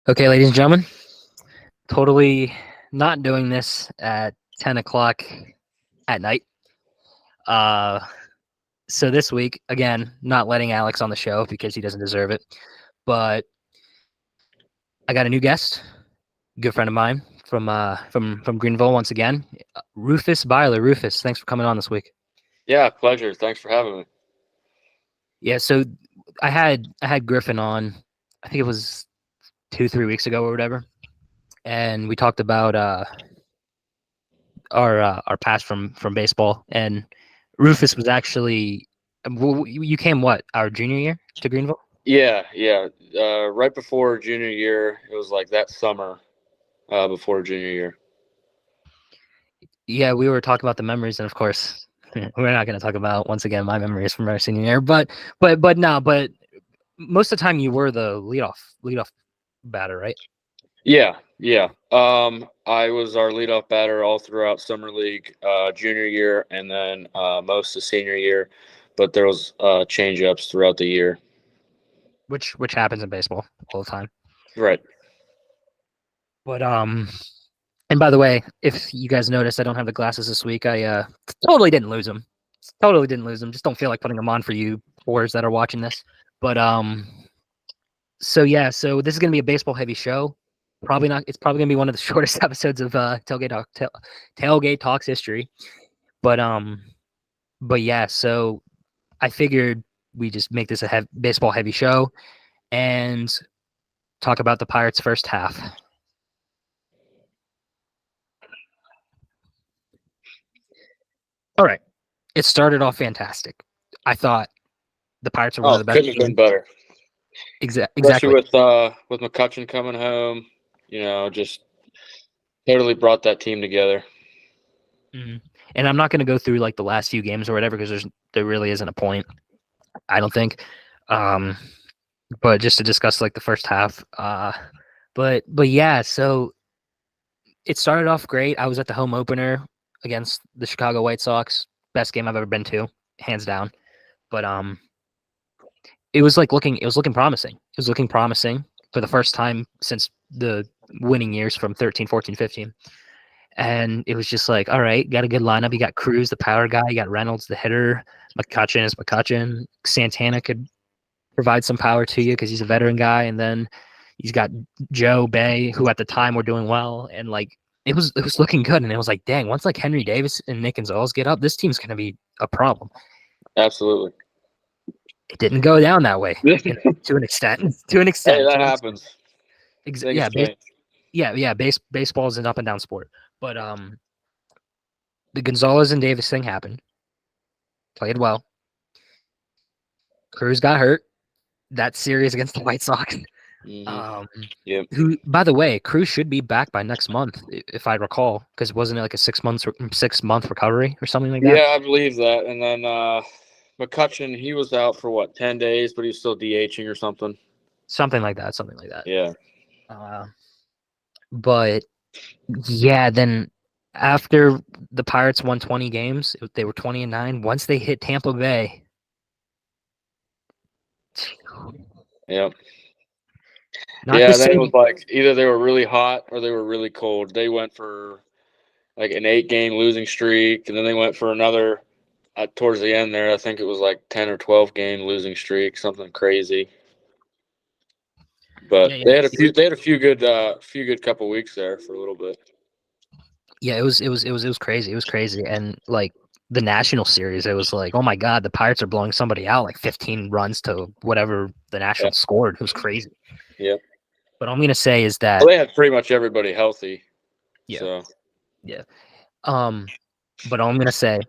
Okay, ladies and gentlemen, totally not doing this at 10 o'clock at night. Uh, so this week, again, not letting Alex on the show because he doesn't deserve it. But I got a new guest, good friend of mine from Greenville once again, Rufus Byler. Rufus, thanks for coming on this week. Yeah, pleasure. Thanks for having me. Yeah, so I had Griffin on, I think it was 2-3 weeks ago or whatever, and we talked about our past from baseball. And Rufus was actually you came what, our junior year to Greenville? Yeah. Right before junior year, it was like that summer before junior year. Yeah, we were talking about the memories, and of course, we're not going to talk about once again my memories from our senior year. But most of the time you were the leadoff batter, right? Yeah. I was our leadoff batter all throughout summer league, junior year, and then most of senior year. But there was change ups throughout the year. Which happens in baseball all the time. Right. But and by the way, if you guys noticed, I don't have the glasses this week. I totally didn't lose them. Totally didn't lose them. Just don't feel like putting them on for you whores that are watching this. But so yeah, so this is gonna be a baseball heavy show. Probably not. It's probably gonna be one of the shortest episodes of Tailgate Talks history. But yeah. So I figured we just make this a baseball heavy show and talk about the Pirates' first half. All right. It started off fantastic. I thought the Pirates were one of the best. Couldn't have been better. Exactly. Especially with McCutchen coming home, just totally brought that team together. Mm-hmm. And I'm not going to go through like the last few games or whatever because there really isn't a point, I don't think. But just to discuss like the first half. But yeah, so it started off great. I was at the home opener against the Chicago White Sox. Best game I've ever been to, hands down. But it was looking promising. It was looking promising for the first time since the winning years from 13, 14, 15. And it was just like, all right, got a good lineup. You got Cruz, the power guy. You got Reynolds, the hitter. McCutchen is McCutchen. Santana could provide some power to you because he's a veteran guy. And then he's got Joe Bay, who at the time were doing well. And like it was looking good. And it was like, dang, once like Henry Davis and Nick Gonzalez get up, this team's gonna be a problem. Absolutely. It didn't go down that way to an extent. Hey, that happens. Baseball is an up and down sport. But the Gonzalez and Davis thing happened. Played well. Cruz got hurt. That series against the White Sox. Yep. Who, by the way, Cruz should be back by next month, if I recall, because wasn't it like a 6 month recovery or something like that? Yeah, I believe that. And then McCutchen, he was out for 10 days, but he's still DHing or something. Something like that. Yeah. But yeah, then after the Pirates won 20 games, they were 20-9. Once they hit Tampa Bay. Yep. It was like either they were really hot or they were really cold. They went for like an 8-game losing streak, and then they went for another towards the end there. I think it was like 10 or 12-game losing streak, something crazy. But they had a few good couple weeks there for a little bit. Yeah, it was crazy. It was crazy, and like the National Series, it was like, oh my God, the Pirates are blowing somebody out like 15 runs to whatever the Nationals scored. It was crazy. Yeah. But all I'm gonna say is that they had pretty much everybody healthy. Yeah. So. Yeah. But all I'm gonna say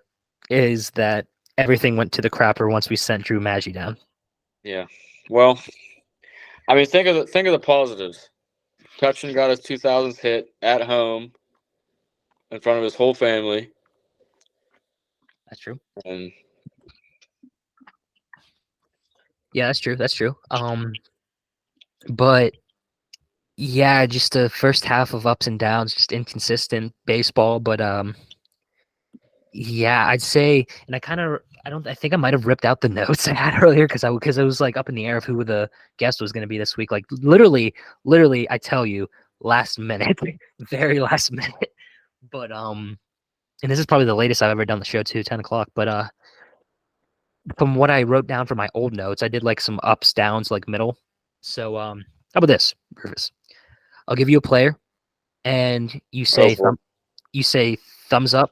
is that everything went to the crapper once we sent Drew Maggi down. Yeah. Well, I mean, think of the positives. Cutchin got his 2000th hit at home in front of his whole family. That's true. And yeah, that's true. But yeah, just the first half of ups and downs, just inconsistent baseball. But yeah, I'd say, and I think I might have ripped out the notes I had earlier because it was like up in the air of who the guest was going to be this week. Like literally, I tell you, last minute, very last minute. But and this is probably the latest I've ever done the show too, 10 o'clock. But from what I wrote down from my old notes, I did like some ups, downs, like middle. So how about this, Rufus? I'll give you a player, and you say thumbs up,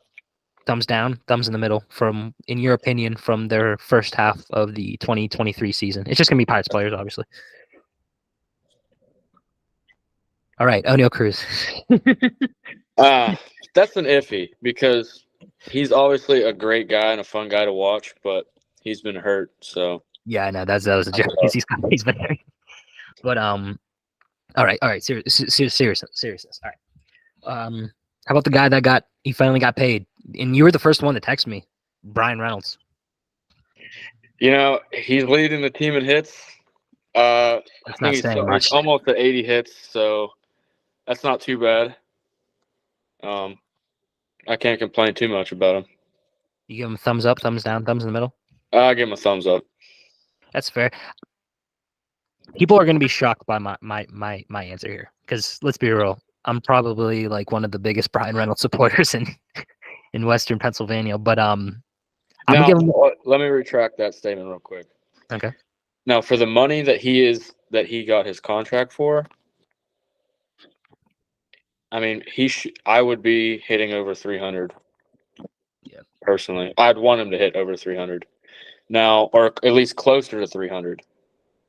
thumbs down, thumbs in the middle from, in your opinion, from their first half of the 2023 season. It's just gonna be Pirates players, obviously. All right, O'Neal Cruz. That's an iffy because he's obviously a great guy and a fun guy to watch, but he's been hurt. So yeah, I know that was a joke. He's been hurt. But all right. Seriousness. All right. How about the guy that he finally got paid? And you were the first one to text me, Brian Reynolds. He's leading the team in hits. I think he's almost at 80 hits, so that's not too bad. I can't complain too much about him. You give him a thumbs up, thumbs down, thumbs in the middle? I give him a thumbs up. That's fair. People are going to be shocked by my answer here because let's be real, I'm probably like one of the biggest Brian Reynolds supporters in Western Pennsylvania. But let me retract that statement real quick. Okay. Now, for the money that he got his contract for, I mean, I would be hitting over 300. Yeah. Personally, I'd want him to hit over 300 now, or at least closer to 300.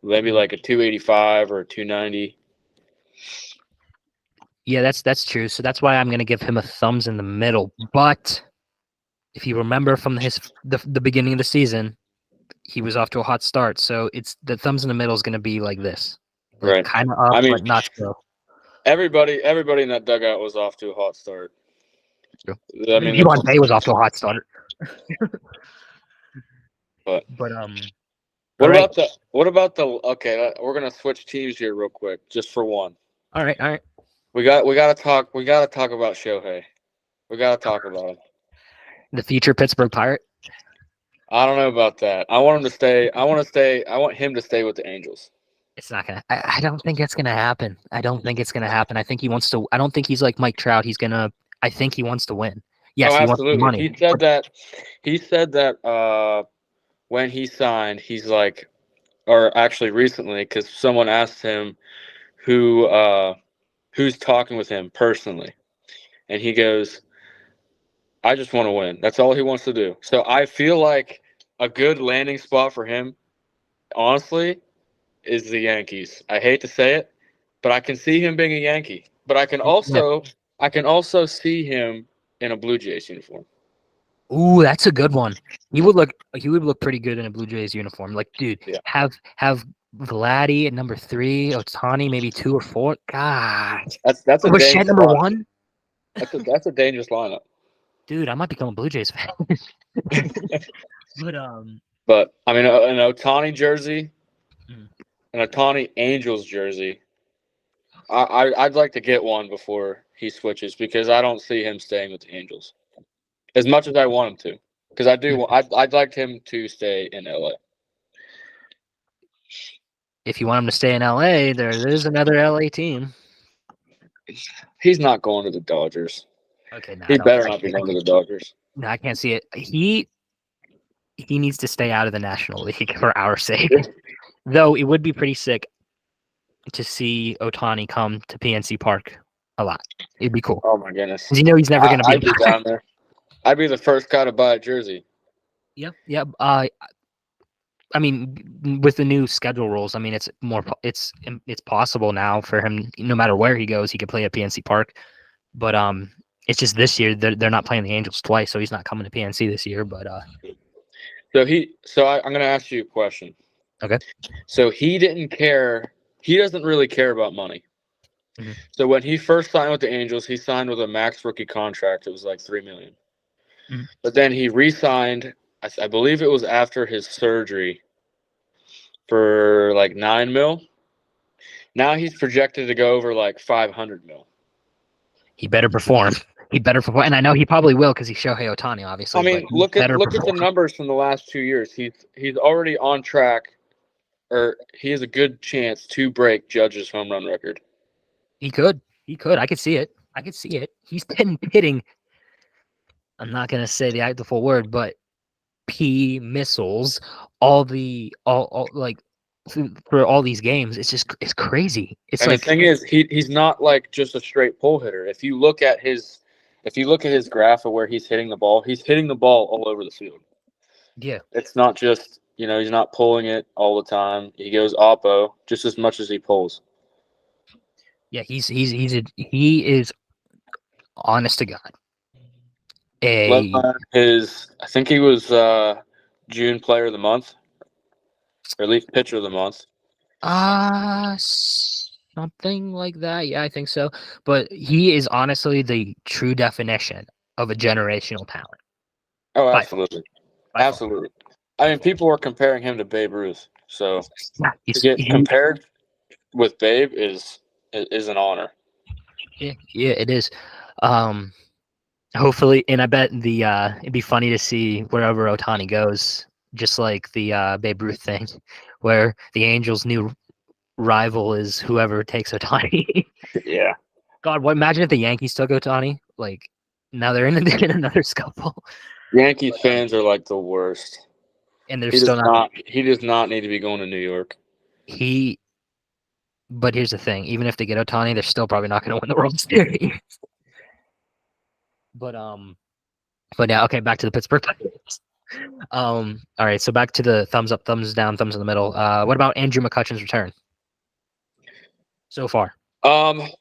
Maybe like a 285 or a 290. Yeah, that's true. So that's why I'm going to give him a thumbs in the middle. But if you remember from the beginning of the season, he was off to a hot start. So it's the thumbs in the middle is going to be like this, like right? Kind of up, but not so. Everybody in that dugout was off to a hot start. True. I mean, Devontae was off to a hot start. but what about the? Okay, we're gonna switch teams here real quick, just for one. All right. We gotta talk about Shohei. We gotta talk about him. The future Pittsburgh Pirate. I don't know about that. I want him to stay. I want him to stay with the Angels. It's not gonna. I don't think it's gonna happen. I think he wants to. I don't think he's like Mike Trout. I think he wants to win. Yes, he wants the money. He said that when he signed, he's like, or actually recently, because someone asked him who's talking with him personally, and he goes, I just want to win. That's all he wants to do. So I feel like a good landing spot for him, honestly, is the Yankees. I hate to say it, but I can see him being a Yankee. But I can also see him in a Blue Jays uniform. Ooh, that's a good one. He would look pretty good in a Blue Jays uniform. Like, dude, yeah. have Vladdy at number 3, Ohtani maybe 2 or 4. God, that's a Bichette number 1. That's a dangerous lineup. Dude, I might become a Blue Jays fan. But I mean, an Ohtani jersey, an Ohtani Angels jersey. I'd like to get one before he switches because I don't see him staying with the Angels as much as I want him to. Because I do. I'd like him to stay in LA. If you want him to stay in LA, there is another LA team. He's not going to the Dodgers. Okay, no, he better not be going to the Dodgers. No, I can't see it. He needs to stay out of the National League for our sake. Though it would be pretty sick to see Ohtani come to PNC Park a lot. It'd be cool. Oh my goodness! He's never going to be down there. I'd be the first guy to buy a jersey. Yep. I mean, with the new schedule rules, I mean, it's possible now for him. No matter where he goes, he can play at PNC Park. But it's just this year they're not playing the Angels twice, so he's not coming to PNC this year. But I'm going to ask you a question. Okay. So he didn't care. He doesn't really care about money. Mm-hmm. So when he first signed with the Angels, he signed with a max rookie contract. It was like $3 million. Mm-hmm. But then he re-signed. I believe it was after his surgery for like $9 million. Now he's projected to go over like $500 million. He better perform. He better perform, and I know he probably will because he's Shohei Ohtani, obviously. I mean, look at the numbers from the last 2 years. He's already on track, or he has a good chance to break Judge's home run record. He could. I could see it. He's been hitting. I'm not gonna say the full word, but P missiles all like for all these games. It's crazy. And the thing is, he's not like just a straight pull hitter. If you look at his graph of where he's hitting the ball all over the field. Yeah, it's not just he's not pulling it all the time. He goes oppo just as much as he pulls. Yeah, he is honest to God. I think he was June Player of the Month, or at least Pitcher of the Month. Something like that. Yeah, I think so. But he is honestly the true definition of a generational talent. Oh, absolutely. Absolutely. I mean, people were comparing him to Babe Ruth. So to get compared with Babe is an honor. Yeah, it is. Hopefully, and I bet it'd be funny to see wherever Ohtani goes, just like the Babe Ruth thing, where the Angels' new rival is whoever takes Ohtani. Yeah. God, imagine if the Yankees took Ohtani. Like, now they're in another scuffle. Yankees fans are like the worst. And they're still not. He does not need to be going to New York. But here's the thing: even if they get Ohtani, they're still probably not going to win the World Series. But yeah, okay, back to the Pittsburgh Pirates. All right, so back to the thumbs up, thumbs down, thumbs in the middle. What about Andrew McCutchen's return so far? Honestly,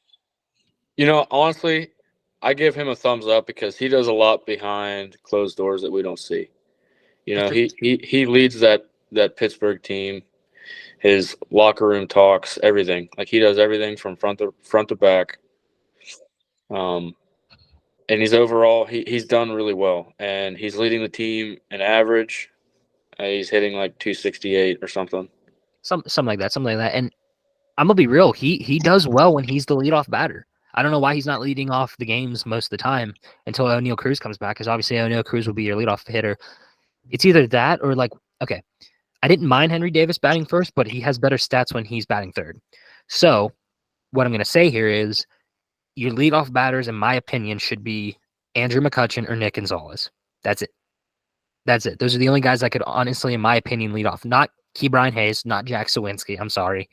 I give him a thumbs up because he does a lot behind closed doors that we don't see. He leads that Pittsburgh team, his locker room talks, everything. Like, he does everything from front to back. And he's done really well, and he's leading the team in average. He's hitting like 268 or something. Something like that. And I'm gonna be real. He does well when he's the leadoff batter. I don't know why he's not leading off the games most of the time until O'Neal Cruz comes back, because obviously O'Neal Cruz will be your leadoff hitter. It's either that or okay, I didn't mind Henry Davis batting first, but he has better stats when he's batting third. So what I'm going to say here is your leadoff batters, in my opinion, should be Andrew McCutchen or Nick Gonzalez. That's it. Those are the only guys that could honestly, in my opinion, lead off. Not Ke'Bryan Hayes, not Jack Sawinski. I'm sorry.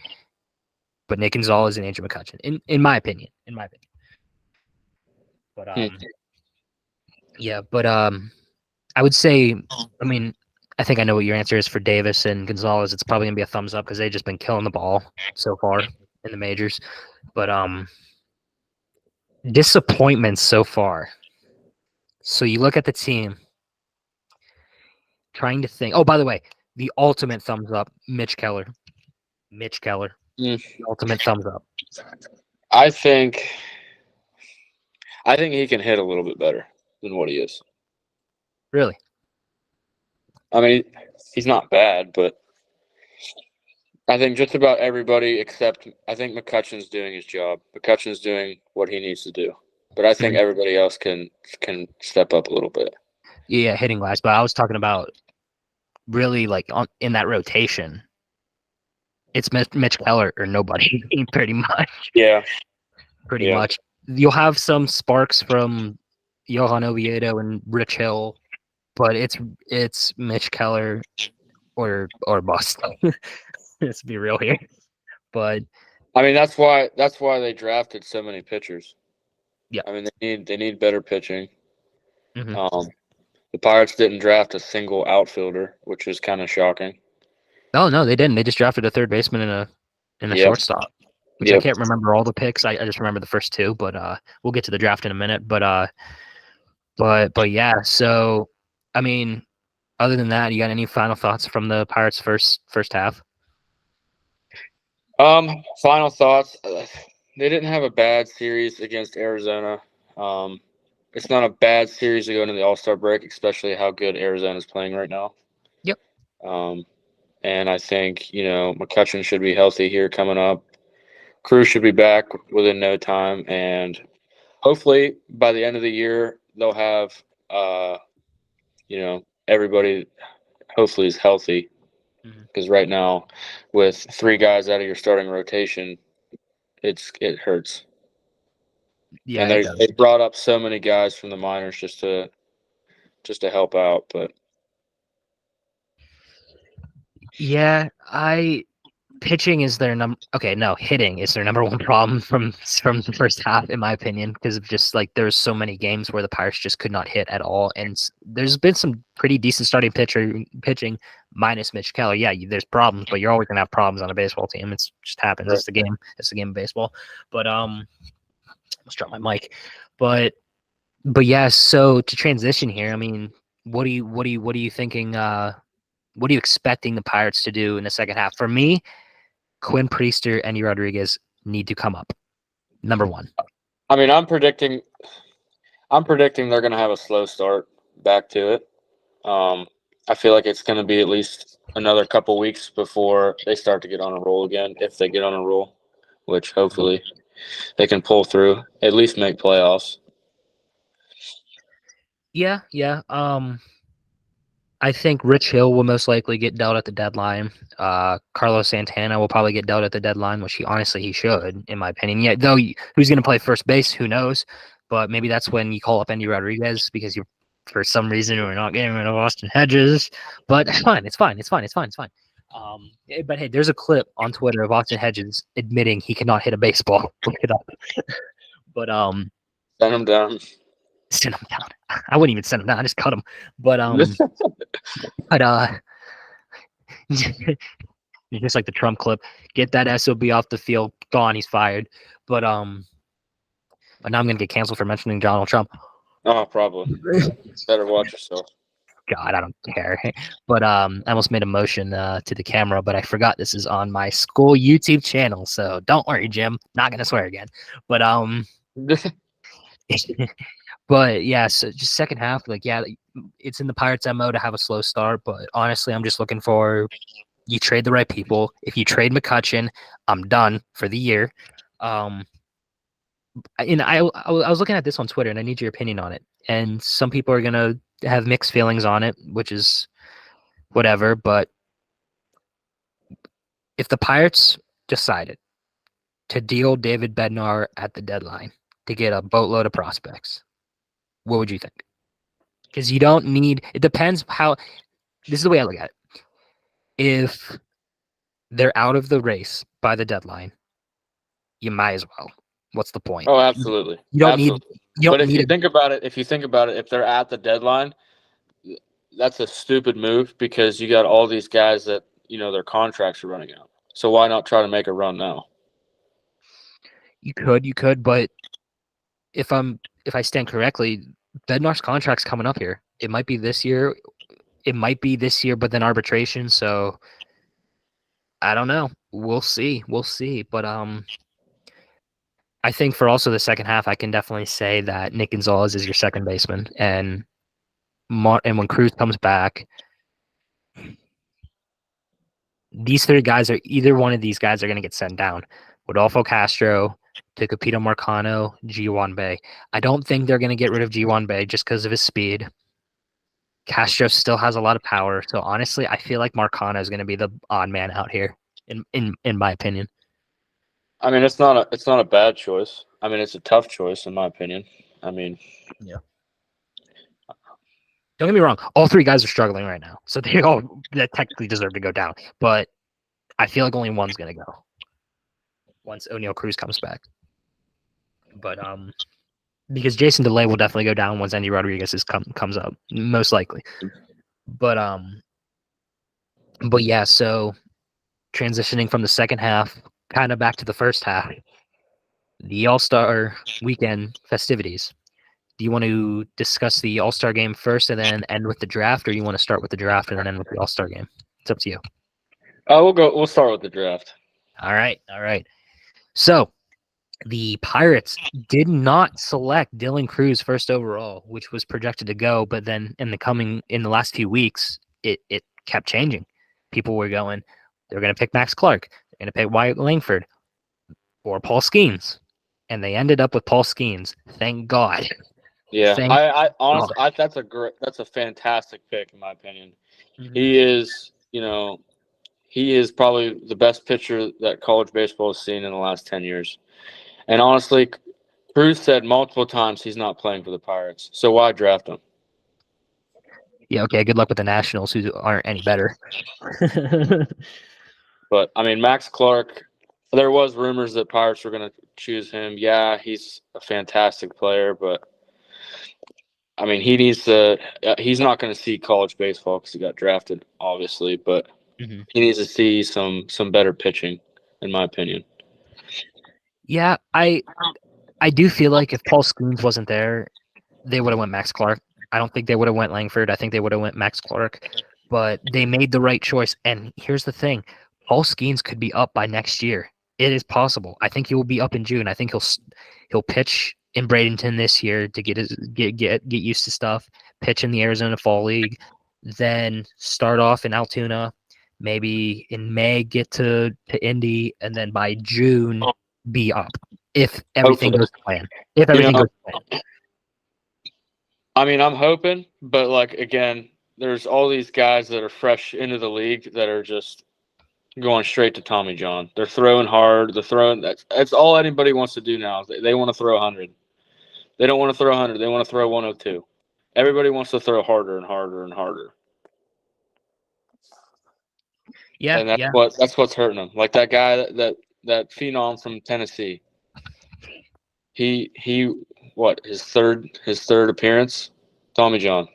But Nick Gonzalez and Andrew McCutchen, in my opinion. But I would say, I think I know what your answer is for Davis and Gonzalez. It's probably gonna be a thumbs up because they've just been killing the ball so far in the majors. But disappointments so far. So you look at the team, trying to think. Oh, by the way, the ultimate thumbs up, Mitch Keller. The ultimate thumbs up. I think he can hit a little bit better than what he is. Really? I mean, he's not bad, but I think just about everybody except I think McCutchen's doing his job. McCutchen's doing what he needs to do. But I think everybody else can step up a little bit. Yeah, hitting wise. But I was talking about really in that rotation. It's Mitch Keller or nobody, pretty much. Yeah. Pretty much. You'll have some sparks from Johan Oviedo and Rich Hill, but it's Mitch Keller or bust. Let's be real here. But I mean, that's why they drafted so many pitchers. Yeah. I mean, they need better pitching. Mm-hmm. The Pirates didn't draft a single outfielder, which is kind of shocking. No, they didn't. They just drafted a third baseman and a shortstop, which I can't remember all the picks. I just remember the first two, but we'll get to the draft in a minute. But yeah. So, I mean, other than that, you got any final thoughts from the Pirates' first half? Final thoughts. They didn't have a bad series against Arizona. It's not a bad series to go into the All-Star break, especially how good Arizona's playing right now. Yep. And I think, McCutchen should be healthy here coming up. Cruz should be back within no time. And hopefully by the end of the year they'll have everybody hopefully is healthy, because right now with 3 guys out of your starting rotation, it hurts. Yeah, and they brought up so many guys from the minors just to help out, but yeah, pitching is their hitting is their number one problem from the first half, in my opinion, because of just like there's so many games where the Pirates just could not hit at all, and there's been some pretty decent starting pitching minus Mitch Keller. Yeah, there's problems, but you're always gonna have problems on a baseball team. It just happens. Right. It's the game. It's the game of baseball. But let's drop my mic. But yeah. So to transition here, I mean, what are you thinking? What are you expecting the Pirates to do in the second half? For me, Quinn Priester and Eddie Rodriguez need to come up. Number one. I mean, I'm predicting they're going to have a slow start back to it. I feel like it's going to be at least another couple weeks before they start to get on a roll again, if they get on a roll, which hopefully they can pull through, at least make playoffs. Yeah. I think Rich Hill will most likely get dealt at the deadline. Carlos Santana will probably get dealt at the deadline, which he should, in my opinion. Yeah, though who's going to play first base, who knows? But maybe that's when you call up Endy Rodriguez, because you, for some reason, we're not getting rid of Austin Hedges. But it's fine. But hey, there's a clip on Twitter of Austin Hedges admitting he cannot hit a baseball. Look it up. But send him down. Send him down. I wouldn't even send him down. I just cut him. But just like the Trump clip, get that SOB off the field, gone, he's fired. But now I'm gonna get canceled for mentioning Donald Trump. Oh, probably. Better watch yourself. God, I don't care. But I almost made a motion to the camera, but I forgot this is on my school YouTube channel, so don't worry, Jim. Not gonna swear again. But But yeah, so just second half, like, yeah, it's in the Pirates' MO to have a slow start. But honestly, I'm just looking for you trade the right people. If you trade McCutchen, I'm done for the year. And I was looking at this on Twitter, and I need your opinion on it. And some people are gonna have mixed feelings on it, which is whatever. But if the Pirates decided to deal David Bednar at the deadline to get a boatload of prospects, what would you think? Because you don't need – it depends how – this is the way I look at it. If they're out of the race by the deadline, you might as well. What's the point? Oh, absolutely. You don't need – But if you think about it, if they're at the deadline, that's a stupid move, because you got all these guys that, their contracts are running out. So why not try to make a run now? You could, but if I stand correctly – Bednar's contract's coming up here. It might be this year. But then arbitration. So I don't know. We'll see. But I think for also the second half, I can definitely say that Nick Gonzalez is your second baseman, and when Cruz comes back, these 3 guys either one of these guys are going to get sent down. Rodolfo Castro, Tecupito Marcano, G1 Bay. I don't think they're going to get rid of G1 Bay just because of his speed. Castro still has a lot of power, so honestly, I feel like Marcano is going to be the odd man out here, in my opinion. I mean, it's not a bad choice. I mean, it's a tough choice, in my opinion. I mean, yeah. Don't get me wrong; all 3 guys are struggling right now, so they all technically deserve to go down. But I feel like only one's going to go once O'Neal Cruz comes back. But because Jason DeLay will definitely go down once Endy Rodriguez comes up, most likely. But yeah, so transitioning from the second half, kind of back to the first half, the All-Star weekend festivities. Do you want to discuss the All-Star game first and then end with the draft, or you want to start with the draft and then end with the All-Star game? It's up to you. We'll start with the draft. All right. So the Pirates did not select Dylan Cruz first overall, which was projected to go, but then in the last few weeks, it kept changing. People were going, they're going to pick Max Clark, they're going to pick Wyatt Langford or Paul Skeens, and they ended up with Paul Skeens. Thank God. Yeah, I honestly, that's a fantastic pick in my opinion. Mm-hmm. He is probably the best pitcher that college baseball has seen in the last 10 years. And honestly, Cruz said multiple times he's not playing for the Pirates. So why draft him? Yeah, okay, good luck with the Nationals, who aren't any better. But, I mean, Max Clark, there was rumors that Pirates were going to choose him. Yeah, he's a fantastic player, but, I mean, he's not going to see college baseball because he got drafted, obviously, but mm-hmm. he needs to see some better pitching, in my opinion. Yeah, I do feel like if Paul Skeens wasn't there, they would have went Max Clark. I don't think they would have went Langford. I think they would have went Max Clark. But they made the right choice. And here's the thing. Paul Skeens could be up by next year. It is possible. I think he will be up in June. I think he'll pitch in Bradenton this year to get used to stuff, pitch in the Arizona Fall League, then start off in Altoona, maybe in May get to Indy, and then by June be up if everything goes to plan. If everything goes to plan. I mean, I'm hoping, but like again, there's all these guys that are fresh into the league that are just going straight to Tommy John. They're throwing hard. They're throwing. That's all anybody wants to do now. They want to throw 100. They don't want to throw 100. They want to throw 102. Everybody wants to throw harder and harder and harder. Yeah, and that's what's hurting them. Like that guy that phenom from Tennessee. He what his third appearance, Tommy John.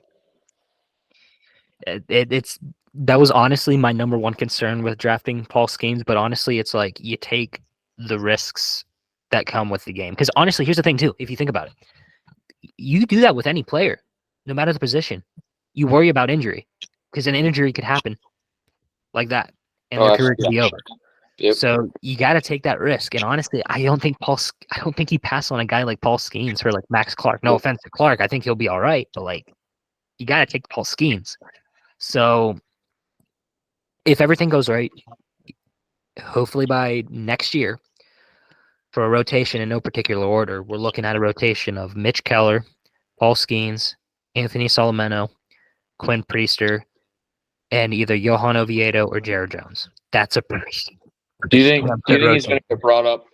That was honestly my number one concern with drafting Paul Skeens, but honestly, it's like you take the risks that come with the game. Because honestly, here's the thing too. If you think about it, you do that with any player, no matter the position. You worry about injury because an injury could happen like that, and their career could be over. Yep. So you got to take that risk. And honestly, I don't think he passed on a guy like Paul Skeens for like Max Clark. No offense to Clark, I think he'll be all right, but like you got to take Paul Skeens. So if everything goes right, hopefully by next year, for a rotation in no particular order, we're looking at a rotation of Mitch Keller, Paul Skeens, Anthony Solomeno, Quinn Priester, and either Johan Oviedo or Jared Jones. That's a pretty. Do you think he's going to get brought up?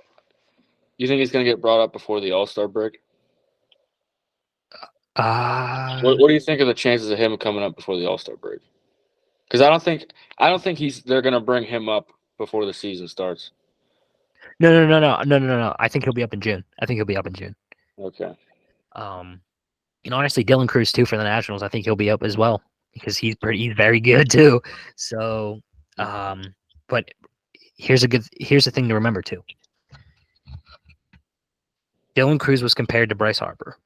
You think he's going to get brought up before the All-Star break? What do you think of the chances of him coming up before the All-Star break? Because I don't think they're going to bring him up before the season starts. No. I think he'll be up in June. Okay. Honestly, Dylan Cruz too for the Nationals. I think he'll be up as well because he's very good too. So, but here's the thing to remember too. Dylan Cruz was compared to Bryce Harper.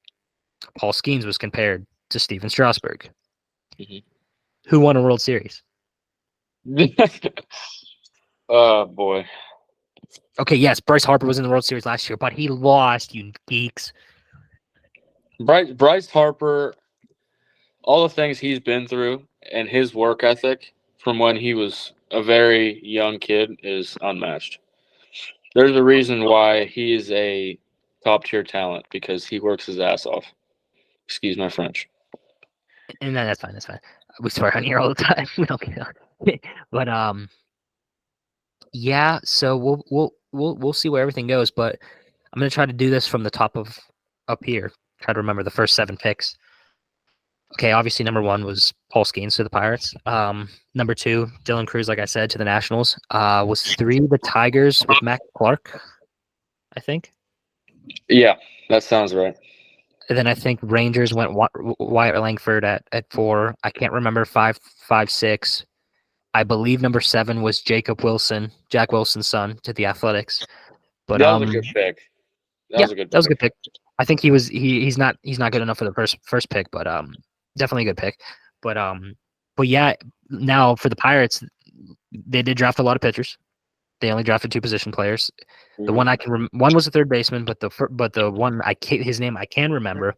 Paul Skeens was compared to Steven Strasburg. Mm-hmm. Who won a World Series? Oh, boy. Okay, yes, Bryce Harper was in the World Series last year, but he lost, you geeks. Bryce Harper, all the things he's been through and his work ethic from when he was a very young kid is unmatched. There's a reason why he is a top-tier talent because he works his ass off. Excuse my French. And that's fine. We swear on here all the time. We don't care. But yeah. So we'll see where everything goes. But I'm gonna try to do this from the top of up here. Try to remember the first 7 picks. Okay, obviously number 1 was Paul Skeens to the Pirates. Number 2, Dylan Cruz, like I said, to the Nationals. Was 3 the Tigers with Max Clark, I think. Yeah, that sounds right. And then I think Rangers went Wyatt Langford at 4. I can't remember 5, 6. I believe number 7 was Jack Wilson's son, to the Athletics. But that was a good pick. That was a good pick. I think he's not good enough for the first pick, but definitely a good pick. But yeah, now for the Pirates, they did draft a lot of pitchers. They only drafted 2 position players. The one one was a third baseman, but the one his name I can remember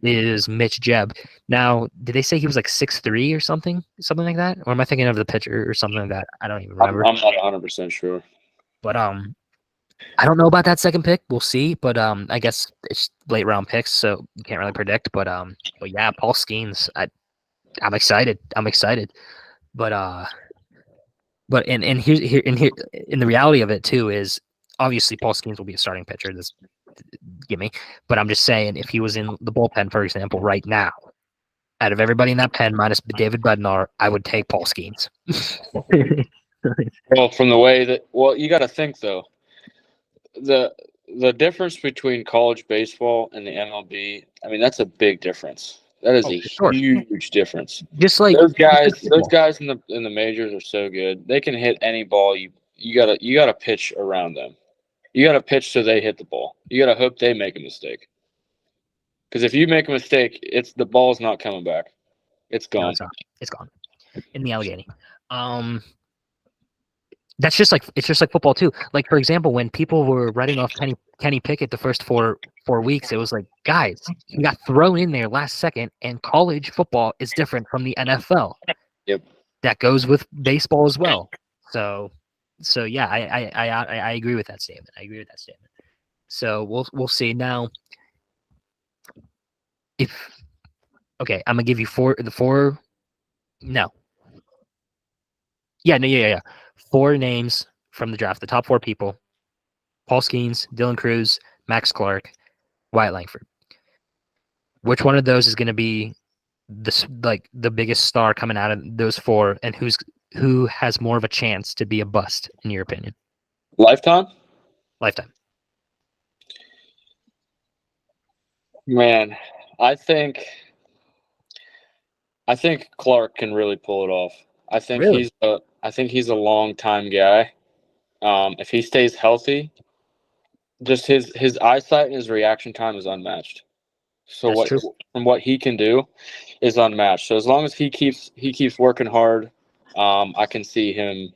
is Mitch Jebb. Now, did they say he was like 6'3" or something like that? Or am I thinking of the pitcher or something like that? I don't even remember. I'm not 100% sure. But I don't know about that second pick. We'll see, but I guess it's late round picks, so you can't really predict. But yeah, Paul Skeens, I'm excited. But and here in the reality of it too is obviously Paul Skeens will be a starting pitcher. This gimme. But I'm just saying, if he was in the bullpen, for example, right now, out of everybody in that pen minus David Bednar, I would take Paul Skeens. Well, from the way that you got to think though, the difference between college baseball and the MLB, I mean, that's a big difference. That is a huge difference. Just like those guys in the majors are so good. They can hit any ball. You gotta pitch around them. You gotta pitch so they hit the ball. You gotta hope they make a mistake. Because if you make a mistake, the ball's not coming back. It's gone. No, it's gone. In the Allegheny. It's just like football too. Like, for example, when people were writing off Kenny Pickett the first four weeks, it was like, guys, he got thrown in there last second, and college football is different from the NFL. Yep. That goes with baseball as well. So yeah, I agree with that statement. So we'll see now. I'm gonna give you four. No. Yeah. 4 names from the draft. The top 4 people: Paul Skeens, Dylan Cruz, Max Clark, Wyatt Langford. Which one of those is going to be the biggest star coming out of those 4, and who has more of a chance to be a bust, in your opinion? Lifetime. Man, I think Clark can really pull it off. I think he's a long time guy. If he stays healthy, just his eyesight and his reaction time is unmatched. So from what he can do is unmatched. So as long as he keeps working hard, I can see him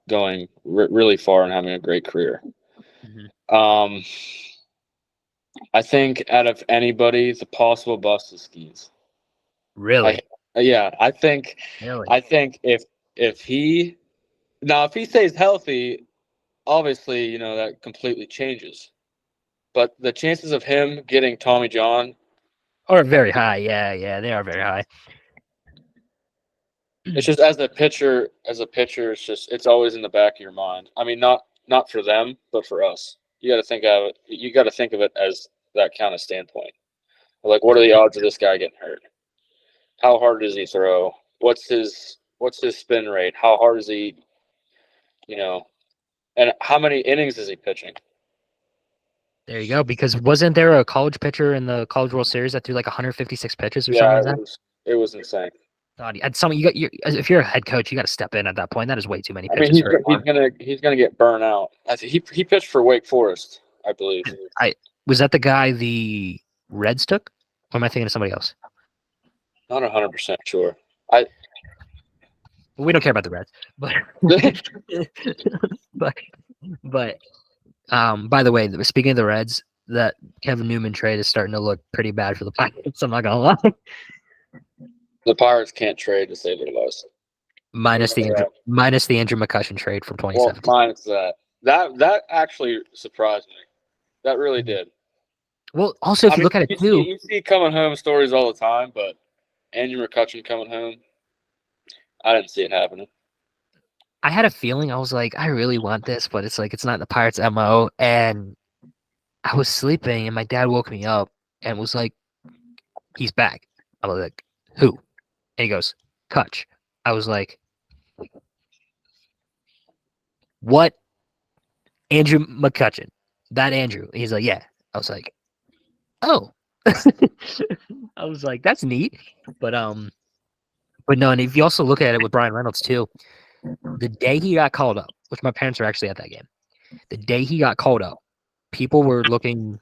going really far and having a great career. Mm-hmm. I think out of anybody, the possible bust is Skeens. Really? I think. Really? I think if he stays healthy, obviously, that completely changes. But the chances of him getting Tommy John are very high. Yeah, they are very high. It's just as a pitcher, it's always in the back of your mind. I mean, not for them, but for us. You got to think of it. You got to think of it as that kind of standpoint. Like, what are the odds of this guy getting hurt? How hard does he throw? What's his spin rate? How hard is he? And how many innings is he pitching? There you go. Because wasn't there a college pitcher in the College World Series that threw like 156 pitches or something like that? It was insane. If you're a head coach, you got to step in at that point. That is way too many pitches. I mean, he's gonna get burnt out. I think he pitched for Wake Forest, I believe. Was that the guy the Reds took, or am I thinking of somebody else? Not 100% sure. We don't care about the Reds, but by the way, speaking of the Reds, that Kevin Newman trade is starting to look pretty bad for the Pirates. I'm not gonna lie. The Pirates can't trade to save their lives. Minus the Andrew McCutchen trade from 2017. Well, minus that. That actually surprised me. That really did. Well, also, if you look at it too, you see coming home stories all the time, but Andrew McCutchen coming home, I didn't see it happening. I had a feeling. I was like, I really want this, but it's like it's not the Pirates' MO. And I was sleeping, and my dad woke me up and was like, "He's back." I was like, "Who?" And he goes, "Kutch." I was like, "What?" Andrew McCutchen. That Andrew. He's like, "Yeah." I was like, "Oh." I was like, "That's neat." But no, and if you also look at it with Brian Reynolds too, the day he got called up, which my parents were actually at that game, the day he got called up, people were looking,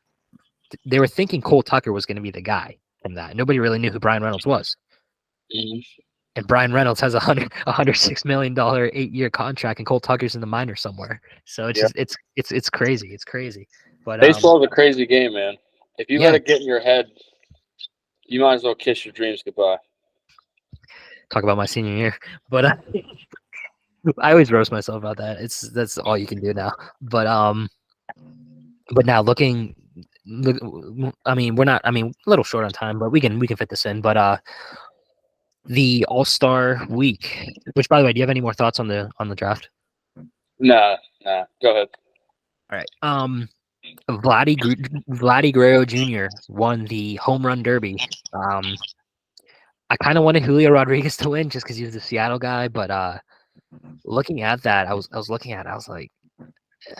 they were thinking Cole Tucker was going to be the guy from that. Nobody really knew who Brian Reynolds was. Mm-hmm. And Brian Reynolds has $106 million 8-year contract, and Cole Tucker's in the minor somewhere. So it's just it's crazy. It's crazy. But baseball's a crazy game, man. If you let it get in your head, you might as well kiss your dreams goodbye. Talk about my senior year, but I always roast myself about that. That's all you can do now. But But now I mean, we're not. I mean, a little short on time, but we can fit this in. But the All-Star week. Which, by the way, do you have any more thoughts on the draft? Nah. Go ahead. All right. Vladdy Guerrero Jr. won the home run derby. I kind of wanted Julio Rodriguez to win just because he was the Seattle guy, but looking at that, I was looking at it, I was like,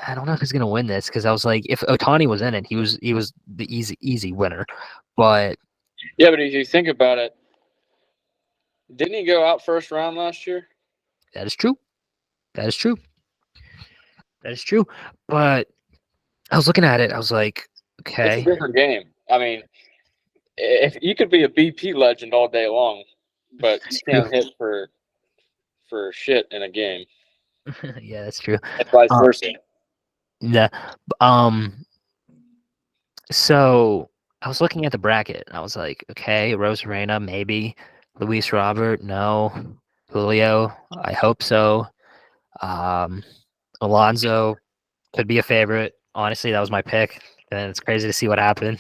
I don't know if he's gonna win this because I was like, if Ohtani was in it, he was the easy winner. But yeah, but if you think about it, didn't he go out first round last year? That is true. That is true. That is true. But I was looking at it, I was like, okay, it's a different game. I mean, if you could be a BP legend all day long, but you can't hit for shit in a game. Yeah, that's true. And vice versa. Yeah. So I was looking at the bracket and I was like, okay, Rose Reina, maybe. Luis Robert, no. Julio, I hope so. Alonso could be a favorite. Honestly, that was my pick. And it's crazy to see what happened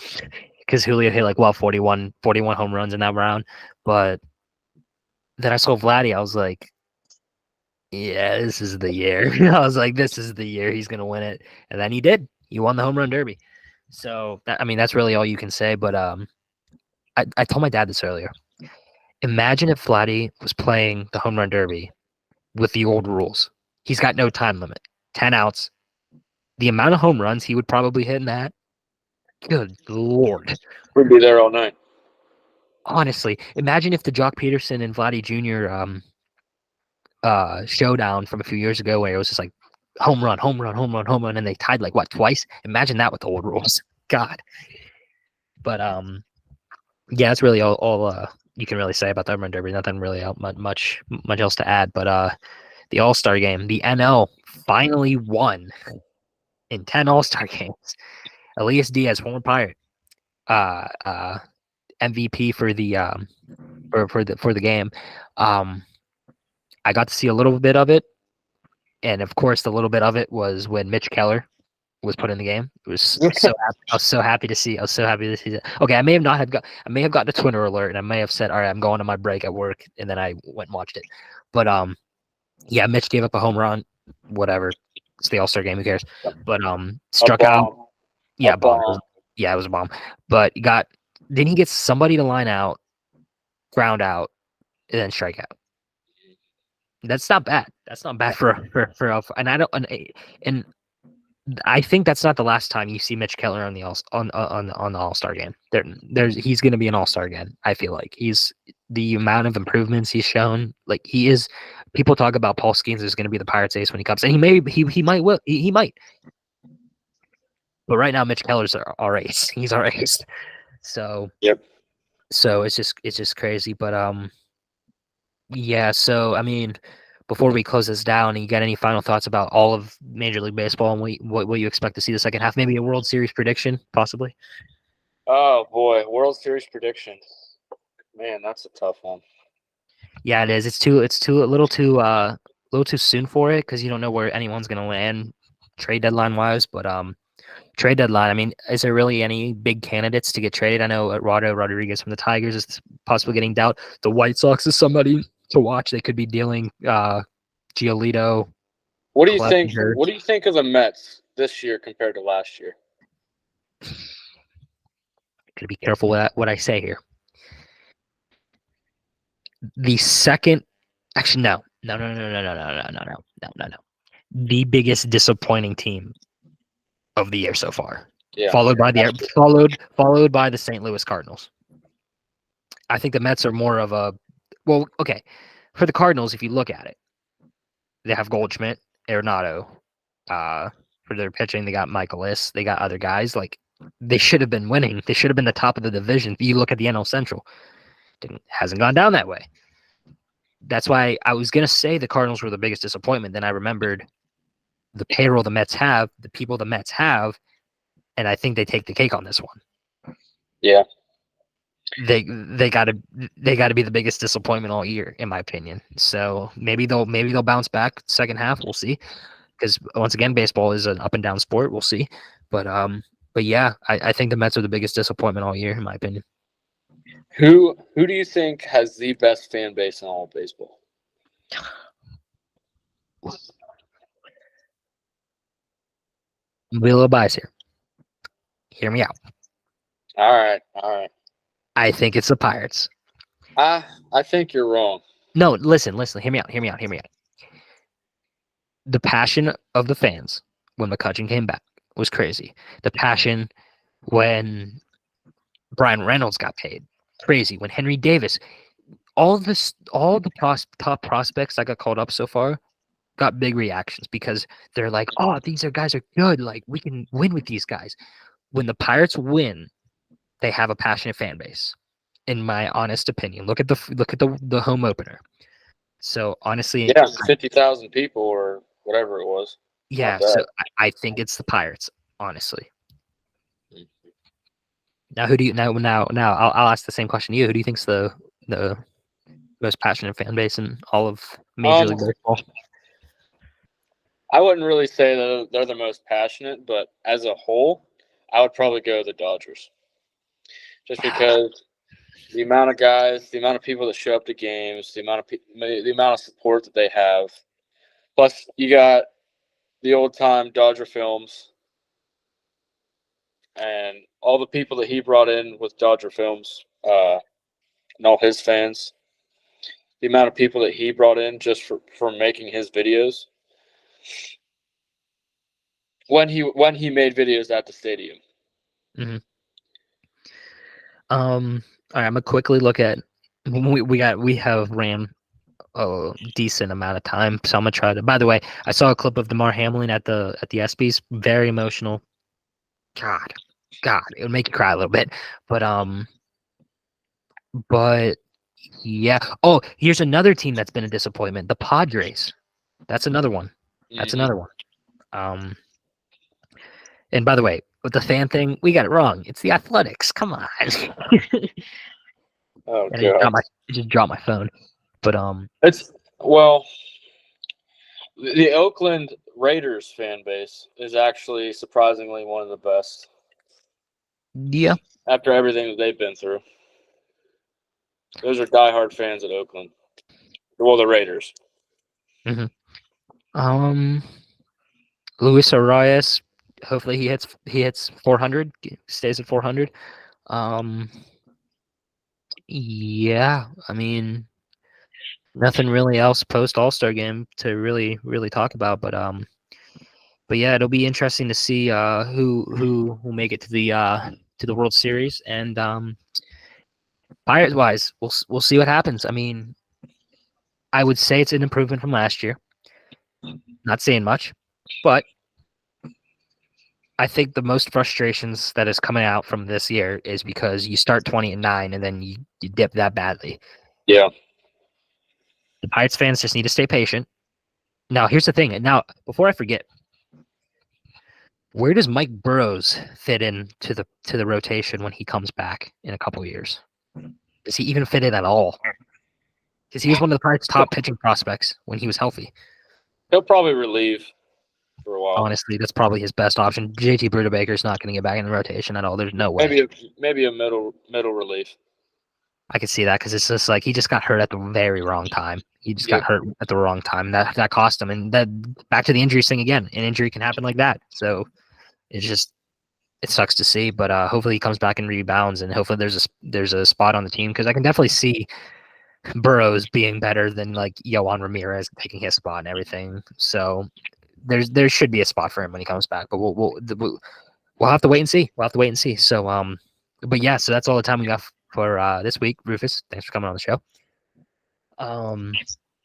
because Julio hit like 41 home runs in that round. But then I saw Vladdy. I was like, yeah, this is the year. I was like, this is the year he's gonna win it, and then he did. He won the home run derby. So I mean, that's really all you can say. But I told my dad this earlier. Imagine if Vladdy was playing the home run derby with the old rules. He's got no time limit, 10 outs. The amount of home runs he would probably hit in that. Good Lord. We'd be there all night. Honestly, imagine if the Jock Peterson and Vladdy Jr. Showdown from a few years ago where it was just like home run, and they tied like what, twice? Imagine that with the old rules. God. But yeah, that's really all you can really say about the home run derby. Nothing really much else to add. But the All-Star game, the NL finally won in 10 All-Star games. Elias Diaz, former Pirate, MVP for the for the game. I got to see a little bit of it, and of course, the little bit of it was when Mitch Keller was put in the game. It was so happy. I was so happy to see. That. Okay, I may have gotten a Twitter alert, and I may have said, "All right, I'm going on my break at work," and then I went and watched it. But yeah, Mitch gave up a home run. Whatever, it's the All-Star game. Who cares? But struck out. Yeah, bomb. Yeah, it was a bomb. But didn't he get somebody to line out, ground out, and then strike out? That's not bad. That's not bad for and I don't and I think that's not the last time you see Mitch Keller on the All-Star game. He's going to be an All-Star again. I feel like he's the amount of improvements he's shown. Like he is. People talk about Paul Skeens is going to be the Pirates ace when he comes, and he might. But right now, Mitch Keller's our ace. He's our ace. So yep. So it's just crazy. But yeah. So I mean, before we close this down, you got any final thoughts about all of Major League Baseball and what you expect to see the second half? Maybe a World Series prediction, possibly. Oh boy, World Series prediction. Man, that's a tough one. Yeah, it is. It's a little too soon for it because you don't know where anyone's gonna land trade deadline wise. But trade deadline. I mean, is there really any big candidates to get traded? I know Eduardo Rodriguez from the Tigers is possibly getting dealt. The White Sox is somebody to watch. They could be dealing Giolito. What do you think? What do you think of the Mets this year compared to last year? Gotta be careful with what I say here. The second, actually, no. The biggest disappointing team of the year so far, followed by the St. Louis Cardinals. I think the Mets are more of a okay. For the Cardinals, if you look at it, they have Goldschmidt, Arenado. For their pitching, they got Michaelis. They got other guys. Like they should have been winning. They should have been the top of the division. You look at the NL Central, hasn't gone down that way. That's why I was gonna say the Cardinals were the biggest disappointment. Then I remembered the payroll the Mets have, the people the Mets have, and I think they take the cake on this one. Yeah. They gotta be the biggest disappointment all year, in my opinion. So maybe they'll bounce back second half. We'll see. because once again, baseball is an up and down sport. We'll see, but yeah, I think the Mets are the biggest disappointment all year, in my opinion. Who do you think has the best fan base in all of baseball? Be a little biased here. Hear me out. All right. I think it's the Pirates. I think you're wrong. No, listen. Hear me out. The passion of the fans when McCutcheon came back was crazy. The passion when Brian Reynolds got paid, crazy. When Henry Davis, all the top prospects that got called up so far got big reactions because they're like, oh, these guys are good. Like, we can win with these guys. When the Pirates win, they have a passionate fan base. In my honest opinion, look at the home opener. So honestly, yeah, 50,000 people or whatever it was. Yeah, so I think it's the Pirates, honestly. Now, who do you now? I'll ask the same question to you. Who do you think's the most passionate fan base in all of Major League Baseball? I wouldn't really say that they're the most passionate, but as a whole, I would probably go the Dodgers. Just because the amount of guys, the amount of people that show up to games, the amount of support that they have. Plus, you got the old-time Dodger Films and all the people that he brought in with Dodger Films and all his fans. The amount of people that he brought in just for making his videos. When he made videos at the stadium. Mm-hmm. All right, I'm gonna quickly look at we have ran a decent amount of time, so I'm gonna try to. By the way, I saw a clip of DeMar Hamlin at the ESPYs, very emotional. God, it would make you cry a little bit, but yeah. Oh, here's another team that's been a disappointment: the Padres. That's another one. And by the way, with the fan thing, we got it wrong. It's the Athletics. Come on. Oh god! I just dropped my phone. But the Oakland Raiders fan base is actually surprisingly one of the best. Yeah. After everything that they've been through, those are diehard fans at Oakland. Well, the Raiders. Mm-hmm. Luis Arias. Hopefully he hits 400. Stays at 400. Yeah. I mean, nothing really else post All-Star game to really talk about, but yeah, it'll be interesting to see who will make it to the World Series, and Pirates wise, we'll see what happens. I mean, I would say it's an improvement from last year. Not saying much, but I think the most frustrations that is coming out from this year is because you start 20-9 and then you dip that badly. Yeah. The Pirates fans just need to stay patient. Now, here's the thing. Now, before I forget, where does Mike Burrows fit in to the rotation when he comes back in a couple of years? Does he even fit in at all? Because he was one of the Pirates' top pitching prospects when he was healthy. He'll probably relieve for a while. Honestly, that's probably his best option. JT Brubaker's not going to get back in the rotation at all. There's no way. Maybe a middle relief. I could see that because it's just like he just got hurt at the very wrong time. He just got hurt at the wrong time. That cost him. And that back to the injuries thing again. An injury can happen like that. So it sucks to see. But hopefully he comes back and rebounds, and hopefully there's a spot on the team because I can definitely see Burrows being better than like Yohan Ramirez taking his spot and everything. So there should be a spot for him when he comes back. But we'll have to wait and see. So but yeah, so that's all the time we got for this week. Rufus, thanks for coming on the show.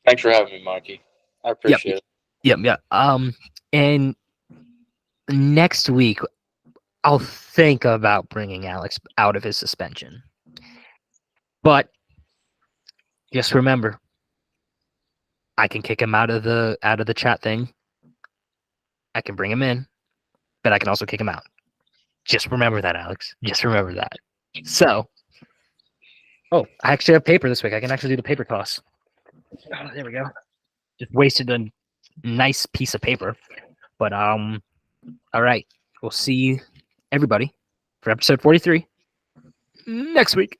Thanks for having me, Mikey. I appreciate it. Yeah. And next week I'll think about bringing Alex out of his suspension. But just remember, I can kick him out of the chat thing. I can bring him in, but I can also kick him out. Just remember that, Alex. Just remember that. So, I actually have paper this week. I can actually do the paper toss. Oh, there we go. Just wasted nice piece of paper. But all right, we'll see everybody for episode 43 next week.